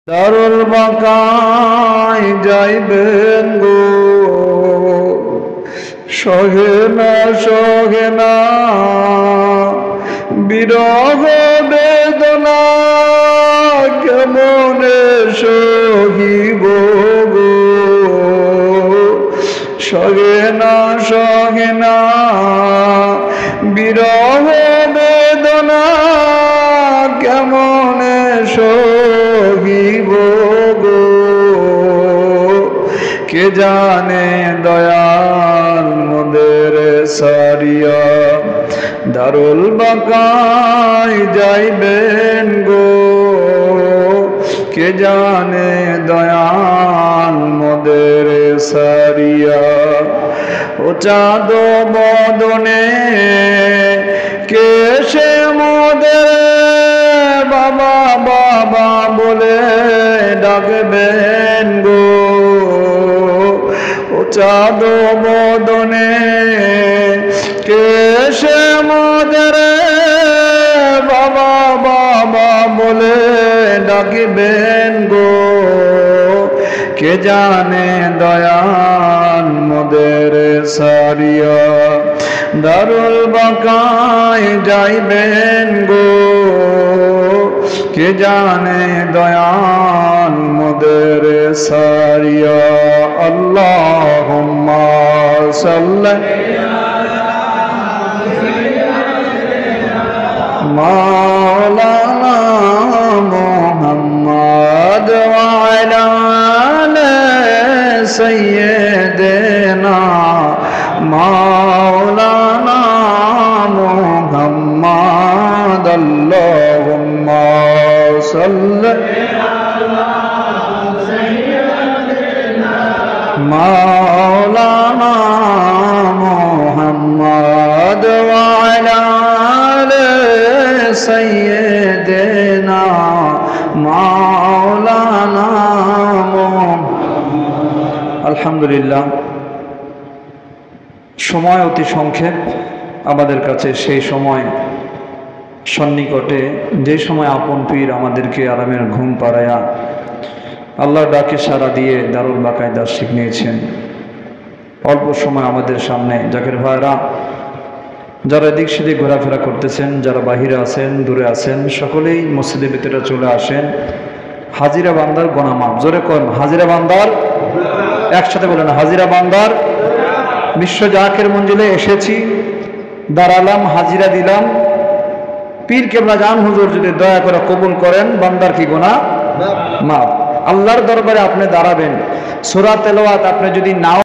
দারুল বাকায় যাইবেন গো, সহে না বিরহ বেদনা, কেমনে সহিব গো, সহে না বিরহ বেদনা, কেমনে সহিব গো। কে জানে দয়াল মোদের সারিয়া দারুল বাকায় যাইবেন গো, কে জানে দয়াল মোদের সারিয়া। ও চাঁদ বদনে কে সে মোদের বাবা বাবা বলে ডাকবেন গো, ও চাঁদ বদনে কে সে মোদের বাবা বাবা বলে ডাকবেন গো। কে জানে দয়াল মোদের সারিয়া দারুল বাকায় যাইবেন গো, কে জানে দয়াল মোদের সারিয়া। আল্লাহুম্মা সাল্লি মাওলানা মুহাম্মদ ওয়া আলা আলি সাইয়্যিদিনা মাওলানা মুহাম্মদ। আল্লাহুম্মা সাল্লি মাওলানা মুহাম্মদ ওয়া আলা আলি সাইয়্যিদিনা মাওলানা মুহাম্মদ। আলহামদুলিল্লাহ, সময় অতি সংক্ষেপ আমাদের কাছে। সেই সময় সন্নিকটে, যে সময় আপন পীর আমাদেরকে আরামের ঘুম পাড়ায়া আল্লাহর ডাকে সাড়া দিয়ে দারুল বাকায় দার্শিক নিয়েছেন। অল্প সময় আমাদের সামনে জাকির ভাইরা, যারা এদিক সেদিক ঘোরাফেরা করতেছেন, যারা বাহিরে আছেন, দূরে আছেন, সকলেই মসজিদের ভিতরে চলে আসেন। হাজিরা বান্দার গণামাপ, জোরে কোন হাজিরা বান্দার, একসাথে বলেন হাজিরা বান্দার। বিশ্ব জাকের মঞ্জিলে এসেছি, দাঁড়ালাম, হাজিরা দিলাম। পীর কেবলা জান হুজুর যদি দয়া করে কবুল করেন, বান্দার কি গুনাহ মাফ। আল্লাহর দরবারে আপনি দাঁড়াবেন, সূরা তেলাওয়াত আপনি যদি নাও